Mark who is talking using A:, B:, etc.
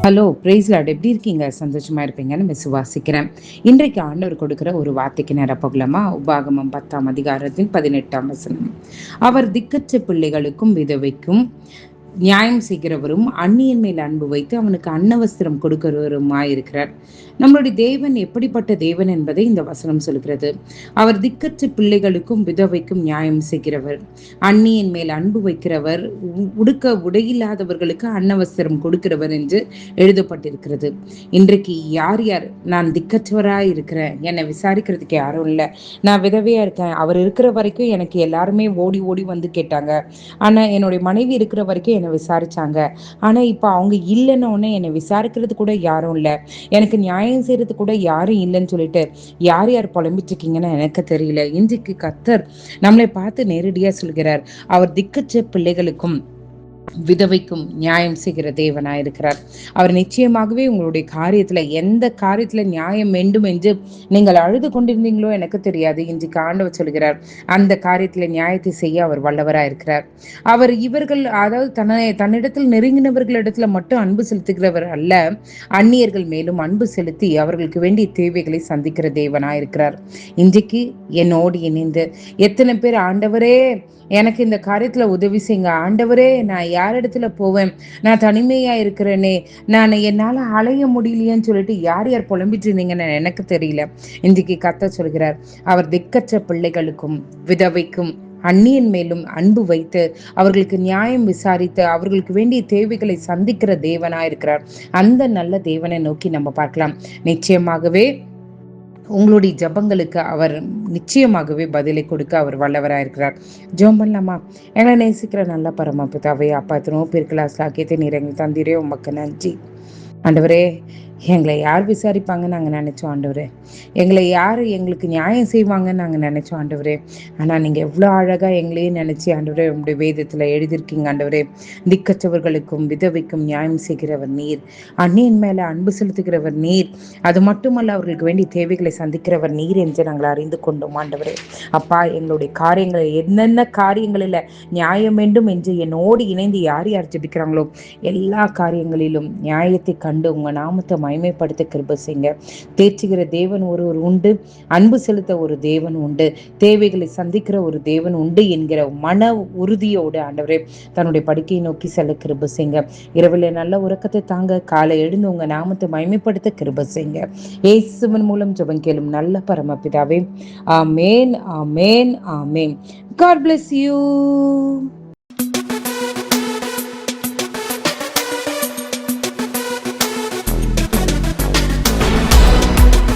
A: Hello price Lord, எப்படி இருக்கீங்க? சந்தோஷமா இருப்பீங்கன்னு விசுவாசிக்கிறேன். இன்றைக்கு ஆண்டவர் கொடுக்கிற ஒரு வார்த்தைக்கு நிரப்பகுலமா உபாகமம் 10ஆம் அதிகாரத்தின் 18ஆம் வசனம். அவர் திக்கற்ற பிள்ளைகளுக்கும் விதவைக்கும் நியாயம் செய்கிறவரும் அந்நியன் மேல் அன்பு வைத்து அவனுக்கு அன்னவஸ்திரம் கொடுக்கிறவருமாயிருக்கிறார். நம்மளுடைய தேவன் எப்படிப்பட்ட தேவன் என்பதை இந்த வசனம் சொல்கிறது. அவர் திக்கற்ற பிள்ளைகளுக்கும் விதவைக்கும் நியாயம் செய்கிறவர், அந்நியன் மேல் அன்பு வைக்கிறவர், உடுக்க உடையில்லாதவர்களுக்கு அன்னவஸ்திரம் கொடுக்கிறவர் என்று எழுதப்பட்டிருக்கிறது. இன்றைக்கு யார் யார் நான் திக்கற்றவராய் இருக்கிறேன், என்னை விசாரிக்கிறதுக்கு யாரும் இல்லை, நான் விதவையா இருக்கேன், அவர் இருக்கிற வரைக்கும் எனக்கு எல்லாருமே ஓடி ஓடி வந்து கேட்டாங்க, ஆனா என்னுடைய மனைவி இருக்கிற வரைக்கும் என்னை விசாரிச்சாங்க, ஆனா இப்ப அவங்க இல்லைன்னு என்னை விசாரிக்கிறது கூட யாரும் இல்லை, எனக்கு நியாயம் செய்யறது கூட யாரும் இல்லைன்னு சொல்லிட்டு யார் யார் புலம்பிட்டு இருக்கீங்கன்னு எனக்கு தெரியல. இன்றைக்கு கர்த்தர் நம்மளை பார்த்து நேரடியா சொல்கிறார், அவர் திக்கற்ற பிள்ளைகளுக்கும் விதவைக்கும் நியாயம் செய்கிற தேவனாயிருக்கிறார். அவர் நிச்சயமாகவே உங்களுடைய காரியத்துல எந்த காரியத்துல நியாயம் வேண்டும் என்று நீங்கள் அழுது கொண்டிருந்தீங்களோ எனக்கு தெரியாது, இன்றைக்கு ஆண்டவர் சொல்கிறார் அந்த காரியத்துல நியாயத்தை செய்ய அவர் வல்லவராயிருக்கிறார். அவர் இவர்கள் அதாவது தன்னிடத்தில் நெருங்கினவர்களிடத்துல மட்டும் அன்பு செலுத்துகிறவர் அல்ல, அந்நியர்கள் மேலும் அன்பு செலுத்தி அவர்களுக்கு வேண்டிய தேவைகளை சந்திக்கிற தேவனாயிருக்கிறார். இன்றைக்கு என்னோடு இணைந்து எத்தனை பேர் ஆண்டவரே எனக்கு இந்த காரியத்துல உதவி செய்யுங்க, ஆண்டவரே நான் யார் இடத்துல போவேன், நான் தனிமையா இருக்கிறேனே, நான் என்னால அலைய முடியலையேன்னு சொல்லிட்டு யார் யார் புலம்பிட்டு இருந்தீங்கன்னு எனக்கு தெரியல. இன்றைக்கு கர்த்தர் சொல்கிறார், அவர் திக்கற்ற பிள்ளைகளுக்கும் விதவைக்கும் அந்நியன் மேலும் அன்பு வைத்து அவர்களுக்கு நியாயம் விசாரித்து அவர்களுக்கு வேண்டிய தேவைகளை சந்திக்கிற தேவனாயிருக்கிறார். அந்த நல்ல தேவனை நோக்கி நம்ம பார்க்கலாம். நிச்சயமாகவே உங்களுடைய ஜபங்களுக்கு அவர் நிச்சயமாகவே பதிலை கொடுக்க அவர் வல்லவராயிருக்கிறார். ஜெபம் பண்ணலாமா? எங்களை நேசிக்கிற நல்ல பரமபிதாவே, அப்பா எத்தனோ பேருக்கு ஆக்கியத்தை நீர் எங்களுக்கு தந்தீரே, உமக்கு நன்றி. ஆண்டவரே, எங்களை யார் விசாரிப்பாங்கன்னு நாங்கள் நினைச்சோம் ஆண்டவரே, எங்களை யார் எங்களுக்கு நியாயம் செய்வாங்கன்னு நாங்கள் நினைச்சோம் ஆண்டவரே, ஆனால் நீங்கள் எவ்வளோ அழகாக எங்களையும் நினைச்சி ஆண்டவரே உங்களுடைய வேதத்தில் எழுதியிருக்கீங்க ஆண்டவரே. திக்கற்றவர்களுக்கும் விதவைக்கும் நியாயம் செய்கிறவர் நீர், அந்நியன் மேலே அன்பு செலுத்துகிறவர் நீர், அது மட்டுமல்ல அவர்களுக்கு வேண்டிய தேவைகளை சந்திக்கிறவர் நீர் என்று நாங்கள் அறிந்து கொண்டோம் ஆண்டவரே. அப்பா, எங்களுடைய காரியங்களை என்னென்ன காரியங்களில் நியாயம் வேண்டும் என்று என்னோடு இணைந்து யார் யார் ஜெபிக்கிறாங்களோ எல்லா காரியங்களிலும் நியாயத்தை கண்டு உங்க நாமத்தை மகிமைப்படுத்த கிருபை செய்யுங்க. தேற்றுகிற தேவன் ஒருவர் உண்டு, அன்பு செலுத்த ஒரு தேவன் உண்டு, தேவைகளை சந்திக்கிற ஒரு தேவன் உண்டு என்கிற மன உறுதியோடு ஆண்டவரே தன்னுடைய படுக்கையை நோக்கி செல்ல கிருபை செய்யுங்க. இரவில் நல்ல உறக்கத்தை தாங்க, காலை எழுந்து உங்க நாமத்தை மகிமைப்படுத்த கிருபை செய்யுங்க. இயேசுவின் மூலம் ஜெபம் கேளும் நல்ல பரமபிதாவே. ஆமேன், ஆமேன், ஆமேன். God bless you.